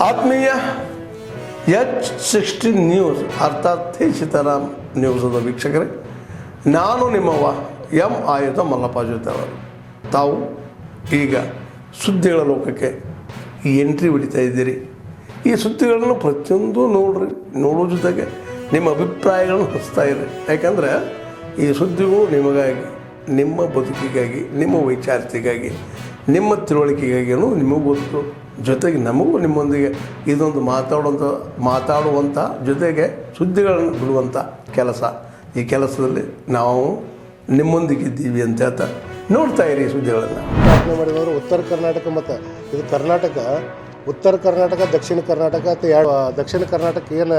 ಆತ್ಮೀಯ H60 news ಅರ್ಥಾತ್ ಸೀತಾರಾಮ್ ನ್ಯೂಸದ ವೀಕ್ಷಕರೇ, ನಾನು ನಿಮ್ಮವ ಎಂ ಆಯುಧ ಮಲ್ಲಪ್ಪ ಜೊತೆ ಅವರು. ತಾವು ಈಗ ಸುದ್ದಿಗಳ ಲೋಕಕ್ಕೆ ಎಂಟ್ರಿ ಹೊಡಿತಾ ಇದ್ದೀರಿ. ಈ ಸುದ್ದಿಗಳನ್ನು ಪ್ರತಿಯೊಂದು ನೋಡೋ ಜೊತೆಗೆ ನಿಮ್ಮ ಅಭಿಪ್ರಾಯಗಳನ್ನು ಹಚ್ತಾ ಇರಿ. ಯಾಕಂದರೆ ಈ ಸುದ್ದಿಗಳು ನಿಮಗಾಗಿ, ನಿಮ್ಮ ಬದುಕಿಗಾಗಿ, ನಿಮ್ಮ ವೈಚಾರಿಕೆಗಾಗಿ, ನಿಮ್ಮ ತಿಳುವಳಿಕೆಗಾಗಿಯೂ ನಿಮಗೂ ಗೊತ್ತು. ಜೊತೆಗೆ ನಮಗೂ ನಿಮ್ಮೊಂದಿಗೆ ಇದೊಂದು ಮಾತಾಡುವಂಥ ಜೊತೆಗೆ ಸುದ್ದಿಗಳನ್ನು ಬಿಡುವಂಥ ಕೆಲಸ. ಈ ಕೆಲಸದಲ್ಲಿ ನಾವು ನಿಮ್ಮೊಂದಿಗಿದ್ದೀವಿ ಅಂತ ಹೇಳ್ತಾ ನೋಡ್ತಾ ಇರಿ ಸುದ್ದಿಗಳನ್ನು. ಸ್ಥಾಪನೆ ಮಾಡಿದವರು ಉತ್ತರ ಕರ್ನಾಟಕ ಮತ್ತು ಇದು ಕರ್ನಾಟಕ, ಉತ್ತರ ಕರ್ನಾಟಕ, ದಕ್ಷಿಣ ಕರ್ನಾಟಕ ಅಂತ ದಕ್ಷಿಣ ಕರ್ನಾಟಕ ಏನು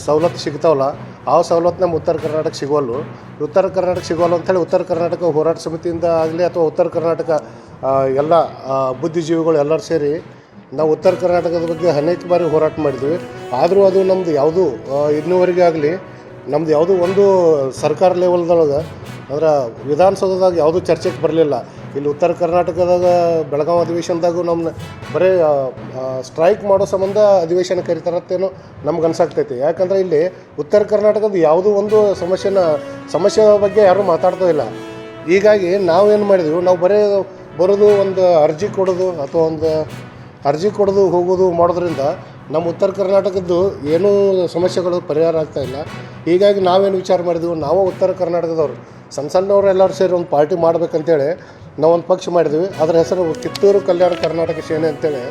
ಸವಲತ್ತು ಸಿಗ್ತಾವಲ್ಲ ಆ ಸವಲತ್ತು ನಮ್ಮ ಉತ್ತರ ಕರ್ನಾಟಕ ಸಿಗೋಲ್ಲು. ಉತ್ತರ ಕರ್ನಾಟಕ ಸಿಗೋಲ್ಲ ಅಂಥೇಳಿ ಉತ್ತರ ಕರ್ನಾಟಕ ಹೋರಾಟ ಸಮಿತಿಯಿಂದ ಆಗಲಿ ಅಥವಾ ಉತ್ತರ ಕರ್ನಾಟಕ ಎಲ್ಲ ಬುದ್ಧಿಜೀವಿಗಳು ಎಲ್ಲರೂ ಸೇರಿ ನಾವು ಉತ್ತರ ಕರ್ನಾಟಕದ ಬಗ್ಗೆ ಅನೇಕ ಬಾರಿ ಹೋರಾಟ ಮಾಡಿದ್ವಿ. ಆದರೂ ಅದು ನಮ್ಮದು ಯಾವುದೂ ಇನ್ನೂವರೆಗೆ ಆಗಲಿ ನಮ್ಮದು ಯಾವುದೂ ಒಂದು ಸರ್ಕಾರ ಲೆವೆಲ್ದೊಳಗೆ ಅಂದ್ರೆ ವಿಧಾನಸೌಧದಾಗ ಯಾವುದೂ ಚರ್ಚೆಗೆ ಬರಲಿಲ್ಲ. ಇಲ್ಲಿ ಉತ್ತರ ಕರ್ನಾಟಕದಾಗ ಬೆಳಗಾವಿ ಅಧಿವೇಶನದಾಗೂ ನಮ್ಮನ್ನ ಬರೀ ಸ್ಟ್ರೈಕ್ ಮಾಡೋ ಸಂಬಂಧ ಅಧಿವೇಶನ ಕರೀತಾರತ್ತೇನೋ ನಮ್ಗೆ ಅನ್ಸಾಗ್ತೈತಿ. ಯಾಕಂದರೆ ಇಲ್ಲಿ ಉತ್ತರ ಕರ್ನಾಟಕದ ಯಾವುದೂ ಒಂದು ಸಮಸ್ಯೆ ಬಗ್ಗೆ ಯಾರೂ ಮಾತಾಡ್ತಾ ಇಲ್ಲ. ಹೀಗಾಗಿ ನಾವೇನು ಮಾಡಿದ್ವಿ, ನಾವು ಬರೀ ಬರೋದು ಒಂದು ಅರ್ಜಿ ಕೊಡೋದು ಅಥವಾ ಒಂದು ಅರ್ಜಿ ಕೊಡೋದು ಹೋಗೋದು ಮಾಡೋದ್ರಿಂದ ನಮ್ಮ ಉತ್ತರ ಕರ್ನಾಟಕದ್ದು ಏನೂ ಸಮಸ್ಯೆಗಳು ಪರಿಹಾರ ಆಗ್ತಾಯಿಲ್ಲ. ಹೀಗಾಗಿ ನಾವೇನು ವಿಚಾರ ಮಾಡಿದ್ವಿ, ನಾವು ಉತ್ತರ ಕರ್ನಾಟಕದವ್ರು ಸಣ್ಣವರು ಎಲ್ಲರೂ ಸೇರಿ ಒಂದು ಪಾರ್ಟಿ ಮಾಡಬೇಕಂತೇಳಿ ನಾವೊಂದು ಪಕ್ಷ ಮಾಡಿದ್ವಿ. ಅದರ ಹೆಸರು ಕಿತ್ತೂರು ಕಲ್ಯಾಣ ಕರ್ನಾಟಕ ಸೇನೆ ಅಂತೇಳಿ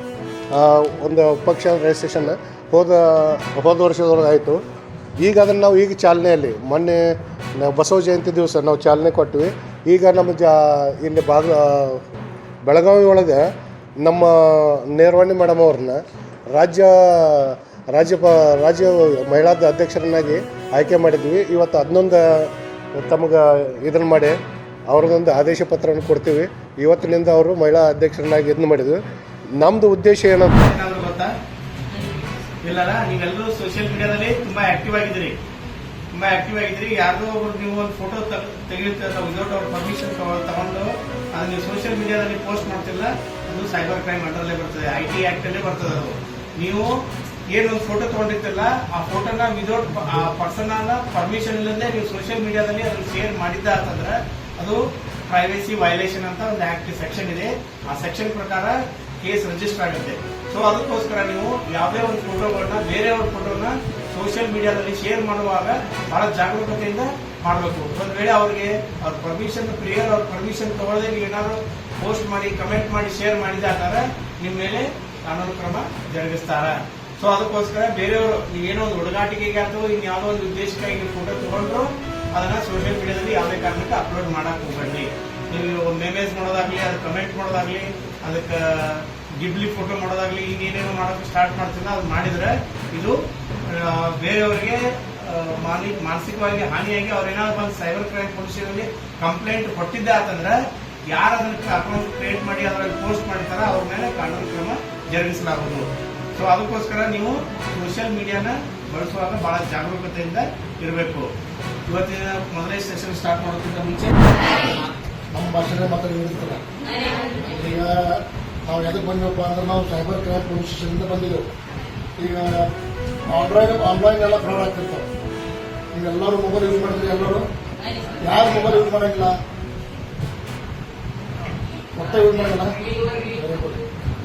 ಒಂದು ಪಕ್ಷ ರಿಜಿಸ್ಟ್ರೇಷನ್ ಹೋದ ವರ್ಷದೊಳಗೆ ಆಯಿತು. ಈಗ ಅದನ್ನು ನಾವು ಈಗ ಚಾಲನೆಯಲ್ಲಿ ಮೊನ್ನೆ ಬಸವ ಜಯಂತಿ ದಿವಸ ನಾವು ಚಾಲನೆ ಕೊಟ್ವಿ. ಈಗ ನಮ್ಮ ಇಲ್ಲಿ ಬೆಳಗಾವಿ ಒಳಗೆ ನಮ್ಮ ನೇರವಾಣಿ ಮೇಡಮ್ ಅವ್ರನ್ನ ರಾಜ್ಯ ಮಹಿಳಾ ಅಧ್ಯಕ್ಷರನ್ನಾಗಿ ಆಯ್ಕೆ ಮಾಡಿದ್ವಿ. ಇವತ್ತು 11 ತಮಗೆ ಇದನ್ನು ಮಾಡಿ ಅವ್ರದ್ದೊಂದು ಆದೇಶ ಪತ್ರವನ್ನು ಕೊಡ್ತೀವಿ. ಇವತ್ತಿನಿಂದ ಅವರು ಮಹಿಳಾ ಅಧ್ಯಕ್ಷರನ್ನಾಗಿ ಇದನ್ನು ಮಾಡಿದ್ವಿ. ನಮ್ಮದು ಉದ್ದೇಶ ಏನಂತ ಗೊತ್ತಾ ಇಲ್ಲಲ್ಲ, ನೀವೆಲ್ಲರೂ ಸೋಷಿಯಲ್ ಮೀಡಿಯಾದಲ್ಲಿ ತುಂಬಾ ಆಕ್ಟಿವ್ ಆಗಿದ್ದೀರಿ. ಯಾರ್ದೋ ಒಬ್ರು ನೀವು ಒಂದು ಫೋಟೋ ತೆಗೆಯುತ್ತೀರ ವಿದೌಟ್ ಅವ್ರ ಪರ್ಮಿಷನ್ ತಗೊಂಡು ಅದು ನೀವು ಸೋಷಿಯಲ್ ಮೀಡಿಯಾದಲ್ಲಿ ಪೋಸ್ಟ್ ಮಾಡ್ತಿಲ್ಲ, ಅದು ಸೈಬರ್ ಕ್ರೈಮ್ ಅಂಡರಲ್ಲೇ ಬರ್ತದೆ, IT ಆಕ್ಟ್ ಅಲ್ಲೇ ಬರ್ತದೆ. ಅದು ನೀವು ಏನೊಂದು ಫೋಟೋ ತಗೊಂಡಿರ್ತಿಲ್ಲ, ಆ ಫೋಟೋನ ವಿದೌಟ್ ಆ ಪರ್ಸನ್ ಪರ್ಮಿಷನ್ ಇಲ್ಲದೆ ನೀವು ಸೋಷಿಯಲ್ ಮೀಡಿಯಾದಲ್ಲಿ ಅದನ್ನು ಶೇರ್ ಮಾಡಿದ್ದ ಅಂತಂದ್ರೆ ಅದು ಪ್ರೈವೇಸಿ ವೈಲೇಷನ್ ಅಂತ ಒಂದು ಆಕ್ಟ್ ಸೆಕ್ಷನ್ ಇದೆ. ಆ ಸೆಕ್ಷನ್ ಪ್ರಕಾರ ಕೇಸ್ ರಿಜಿಸ್ಟರ್ ಆಗುತ್ತೆ. ಸೊ ಅದಕ್ಕೋಸ್ಕರ ನೀವು ಯಾವುದೇ ಒಂದು ಫೋಟೋಗಳನ್ನ, ಬೇರೆಯವ್ರ ಫೋಟೋನ ಸೋಷಿಯಲ್ ಮೀಡಿಯಾದಲ್ಲಿ ಶೇರ್ ಮಾಡುವಾಗ ಬಹಳ ಜಾಗರೂಕತೆಯಿಂದ ಮಾಡಬೇಕು. ಒಂದ್ ವೇಳೆ ಅವ್ರಿಗೆ ಅವ್ರ ಪರ್ಮಿಷನ್ ಅವ್ರ ಪರ್ಮಿಷನ್ ತಗೊಳ್ಳದೆ ನೀವು ಏನಾದ್ರು ಪೋಸ್ಟ್ ಮಾಡಿ, ಕಮೆಂಟ್ ಮಾಡಿ, ಶೇರ್ ಮಾಡಿದಾದ್ರೆ ನಿಮ್ಮ ಮೇಲೆ ಕಾನೂನು ಕ್ರಮ ಜರುಗಿಸ್ತಾರ. ಸೊ ಅದಕ್ಕೋಸ್ಕರ ಬೇರೆಯವರು ನೀವೇನೋ ಒಂದು ಹುಡುಗಾಟಿಕೆಗೆ ಅಥವಾ ಇನ್ಯಾವುದೋ ಒಂದು ಉದ್ದೇಶಕ್ಕಾಗಿ ನೀವು ಫೋಟೋ ತಗೊಂಡ್ರು ಅದನ್ನ ಸೋಷಿಯಲ್ ಮೀಡಿಯಾದಲ್ಲಿ ಯಾವುದೇ ಕಾರಣಕ್ಕೆ ಅಪ್ಲೋಡ್ ಮಾಡಕ್ ಹೋಗ್ಬೇಡ್ರಿ. ನೀವು ಒಂದು ಮೆಮೇಜ್ ಮಾಡೋದಾಗ್ಲಿ, ಅದು ಕಮೆಂಟ್ ಮಾಡೋದಾಗ್ಲಿ, ಅದಕ್ಕೆ ಗಿಬ್ಲಿ ಫೋಟೋ ಮಾಡೋದಾಗ್ಲಿ, ಇನ್ನೇನೇನೋ ಮಾಡೋಕೆ ಸ್ಟಾರ್ಟ್ ಮಾಡ್ತಿಲ್ಲ, ಅದು ಮಾಡಿದ್ರೆ ಇದು ಬೇರೆಯವರಿಗೆ ಮಾನಸಿಕವಾಗಿ ಹಾನಿಯಾಗಿ ಅವ್ರೇನಾದ್ರು ಬಂದು ಸೈಬರ್ ಕ್ರೈಮ್ ಪೊಲೀಸರಲ್ಲಿ ಕಂಪ್ಲೇಂಟ್ ಕೊಟ್ಟಿದ್ದೆ ಅಂತಂದ್ರೆ ಯಾರು ಅದಕ್ಕೆ ಅಕೌಂಟ್ ಕ್ರಿಯೇಟ್ ಮಾಡಿ ಅದರಲ್ಲಿ ಪೋಸ್ಟ್ ಮಾಡಿದಾರ ಅವ್ರ ಮೇಲೆ ಕಾನೂನು ಕ್ರಮ ಜರುಗಿಸಲಾಗುವುದು. ಸೊ ಅದಕ್ಕೋಸ್ಕರ ನೀವು ಸೋಷಿಯಲ್ ಮೀಡಿಯಾನ ಬಳಸುವಾಗ ಬಹಳ ಜಾಗರೂಕತೆಯಿಂದ ಇರಬೇಕು. ಇವತ್ತಿನ ಮೊದಲನೇ ಸೆಷನ್ ಸ್ಟಾರ್ಟ್ ಮಾಡೋದಕ್ಕಿಂತ ಮುಂಚೆ ನಮ್ಮ ಭಾಷೆನೇ ಮಾತಾಡಿರ್ತಾರೆ. ಈಗ ನಾವು ಎದಕ್ಕೆ ಬಂದಿವಪ್ಪ ಅಂದ್ರೆ ನಾವು ಸೈಬರ್ ಕ್ರೈಮ್ ಪೊಲೀಸ್ ಸ್ಟೇಷನಿಂದ ಬಂದಿದ್ದೆವು. ಈಗ ಆನ್ಲೈನ್ ಎಲ್ಲ ಫ್ರಾಡ್ ಆಗ್ತಿರ್ತಾವೆ. ಈಗ ಎಲ್ಲರೂ ಮೊಬೈಲ್ ಯೂಸ್ ಮಾಡಿದ್ರೆ ಎಲ್ಲರೂ ಯಾರು ಮೊಬೈಲ್ ಯೂಸ್ ಮಾಡೋಂಗಿಲ್ಲ, ಮತ್ತೆ ಯೂಸ್ ಮಾಡೋಲ್ಲ.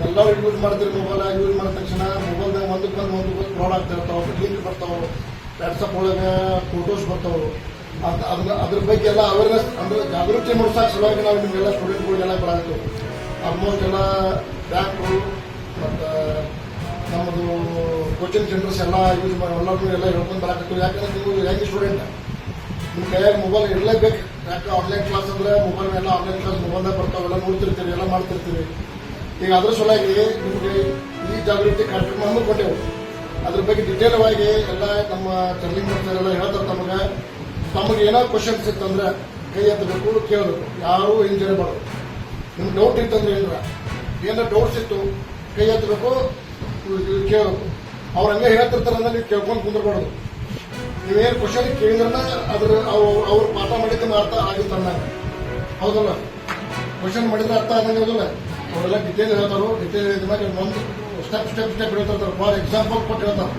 ಎಲ್ಲರೂ ಯೂಸ್ ಮಾಡ್ತೀರಿ. ಮೊಬೈಲ್ ಯೂಸ್ ಮಾಡಿದ ತಕ್ಷಣ ಮೊಬೈಲ್ದಾಗ ಒಂದಕ್ಕೆ ಫ್ರಾಡ್ ಆಗ್ತಿರ್ತಾವೆ, ಲಿಂಕ್ ಬರ್ತಾವೆ, ವಾಟ್ಸಪ್ ಒಳಗೆ ಫೋಟೋಸ್ ಬರ್ತಾವೆ. ಅದ್ರ ಬಗ್ಗೆ ಎಲ್ಲ ಅವೇರ್ನೆಸ್ ಅಂದ್ರೆ ಜಾಗೃತಿ ಮೂಡಿಸೋಕೆ ಸಲುವಾಗಿ ನಾವು ನಿಮಗೆಲ್ಲ ಸ್ಟೂಡೆಂಟ್ಗಳಿಗೆಲ್ಲ ಬರಾಗ್ತೀವಿ. ಆಲ್ಮೋಸ್ಟ್ ಎಲ್ಲ ಬ್ಯಾಂಕು ಮತ್ತು ನಮ್ಮದು ಕೋಚಿಂಗ್ ಸೆಂಟರ್ಸ್ ಎಲ್ಲ ಯೂಸ್ ಮಾಡಿ ಎಲ್ಲರೂ ಎಲ್ಲ ಹೇಳ್ಕೊಂಡು ಬರಾಕತ್ತೀವಿ. ಯಾಕಂದ್ರೆ ನೀವು ಹೆಂಗೆ ಸ್ಟೂಡೆಂಟ್ ನಿಮ್ಮ ಕೈಯಾಗ ಮೊಬೈಲ್ ಇರಲೇಬೇಕು. ಯಾಕೆ ಆನ್ಲೈನ್ ಕ್ಲಾಸ್ ಅಂದರೆ ಮೊಬೈಲ್ ಎಲ್ಲ ಆನ್ಲೈನ್ ಕ್ಲಾಸ್ ಮೊಬೈಲ್ದಾಗ ಬರ್ತಾವೆಲ್ಲ ನೋಡ್ತಿರ್ತೀರಿ, ಎಲ್ಲ ಮಾಡ್ತಿರ್ತೀರಿ. ಈಗ ಅದ್ರ ಸಲುವಾಗಿ ನಿಮಗೆ ಈ ಜಾಗೃತಿ ಕಾರ್ಯಕ್ರಮ ಹಮ್ಮಿಕೊಂಡೆವು. ಅದ್ರ ಬಗ್ಗೆ ಡಿಟೇಲ್ವಾಗಿ ಎಲ್ಲ ನಮ್ಮ ಟರ್ಲಿಂಗ್ ಎಲ್ಲ ಹೇಳ್ತಾರೆ. ತಮಗೆ ಏನೋ ಕ್ವಶನ್ಸ್ ಇತ್ತಂದ್ರೆ ಕೈ ಎತ್ತಬೇಕು, ಕೇಳಬೇಕು, ಯಾರೂ ಹಿಂಜರಿ ಮಾಡೋದು. ನಿಮ್ಗೆ ಡೌಟ್ ಇತ್ತಂದ್ರೆ ಏನಾರ ಡೌಟ್ಸ್ ಇತ್ತು ಕೈ ಎತ್ತಬೇಕು, ಕೇಳಬೇಕು. ಅವ್ರು ಹಂಗೆ ಹೇಳ್ತಿರ್ತಾರೆ ಅಂದ್ರೆ ನೀವು ಕೇಳ್ಕೊಂಡು ಕುಂದ್ರಬಾರ್ದು. ನೀವೇನು ಕ್ವಶನ್ ಕೇಳಿದ್ರೆ ಅದ್ರ ಅವ್ರು ಪಾಠ ಮಾಡಿದ್ರೆ ಅರ್ಥ ಆಗಿತ್ತಣ್ಣ, ಹೌದಲ್ಲ? ಕ್ವಶನ್ ಮಾಡಿದ್ರೆ ಅರ್ಥ ಆಗಂಗಿಲ್ಲ. ಅವರೆಲ್ಲ ಡಿಟೇಲ್ ಹೇಳ್ತಾರೋ, ಡಿಟೇಲ್ ಹೇಳಿದ ಮೇಲೆ ಒಂದು ಸ್ಟೆಪ್ ಹೇಳ್ತಾರೆ. ಫಾರ್ ಎಕ್ಸಾಂಪಲ್ ಕೊಟ್ಟು ಹೇಳ್ತಾರೆ,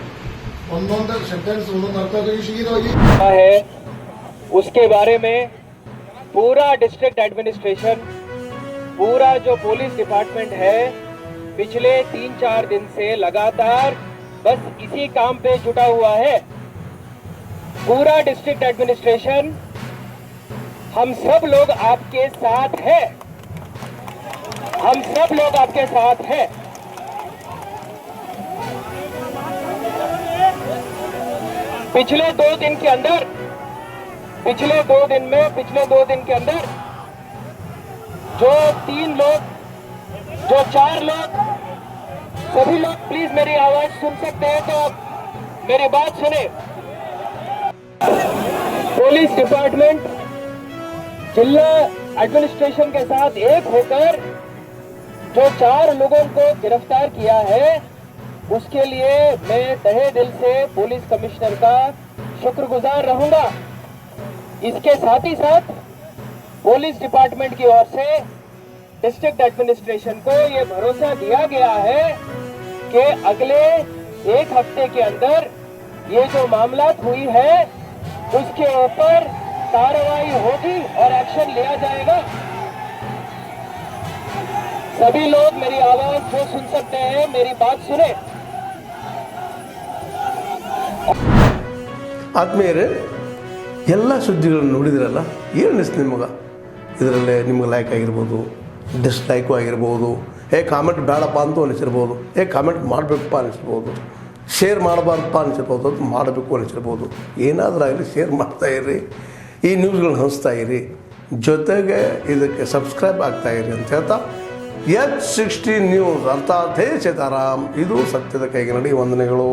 ಒಂದೊಂದು ಸೆಂಟೆನ್ಸ್ ಒಂದೊಂದು ಅರ್ಥ ಈಗಿರೋಗಿ है उसके बारे में पूरा डिस्ट्रिक्ट एडमिनिस्ट्रेशन, पूरा जो पुलिस डिपार्टमेंट है पिछले 3-4 दिन से लगातार बस इसी काम पे जुटा हुआ है. पूरा डिस्ट्रिक्ट एडमिनिस्ट्रेशन, हम सब लोग आपके साथ हैं, हम सब लोग आपके साथ हैं. पिछले 2 दिन के अंदर, पिछले 2 दिन के अंदर जो 3 लोग, जो 4 लोग, सभी लोग प्लीज मेरी आवाज सुन सकते हैं तो आप मेरी बात सुने. पुलिस डिपार्टमेंट जिला एडमिनिस्ट्रेशन के साथ एक होकर जो 4 लोगों को गिरफ्तार किया है, उसके लिए मैं तहे दिल से पुलिस कमिश्नर का शुक्रगुजार रहूंगा. इसके साथ ही साथ पुलिस डिपार्टमेंट की ओर से डिस्ट्रिक्ट एडमिनिस्ट्रेशन को ये भरोसा दिया गया है कि अगले 1 हफ्ते के अंदर ये जो मामलात हुई है उसके ऊपर कार्रवाई होगी और एक्शन लिया जाएगा. सभी लोग मेरी आवाज जो सुन सकते हैं मेरी बात सुने. ಆತ್ಮೀಯರೇ, ಎಲ್ಲ ಸುದ್ದಿಗಳನ್ನು ನೋಡಿದ್ರಲ್ಲ, ಏನು ಅನಿಸ್ತು ನಿಮಗೆ? ಇದರಲ್ಲೇ ನಿಮ್ಗೆ ಲೈಕ್ ಆಗಿರ್ಬೋದು, ಡಿಸ್ಲೈಕು ಆಗಿರ್ಬೋದು, ಕಾಮೆಂಟ್ ಬೇಡಪ್ಪ ಅಂತೂ ಅನಿಸಿರ್ಬೋದು, ಕಾಮೆಂಟ್ ಮಾಡಬೇಕಪ್ಪ ಅನಿಸಿರ್ಬೋದು, ಶೇರ್ ಮಾಡಬಾರ್ದಪ್ಪ ಅನಿಸಿರ್ಬೋದು, ಅದು ಮಾಡಬೇಕು ಅನಿಸಿರ್ಬೋದು. ಏನಾದರೂ ಆಗಲಿ ಶೇರ್ ಮಾಡ್ತಾಯಿರಿ, ಈ ನ್ಯೂಸ್ಗಳನ್ನ ಹಂಚ್ತಾ ಇರಿ, ಜೊತೆಗೆ ಇದಕ್ಕೆ ಸಬ್ಸ್ಕ್ರೈಬ್ ಆಗ್ತಾಯಿರಿ ಅಂತ ಹೇಳ್ತಾ H16 ನ್ಯೂಸ್ ಅರ್ಥಾತ್ ಹೇ ಸೀತಾರಾಮ್, ಇದು ಸತ್ಯದ ಕೈಗೆ ನಡಿ. ವಂದನೆಗಳು.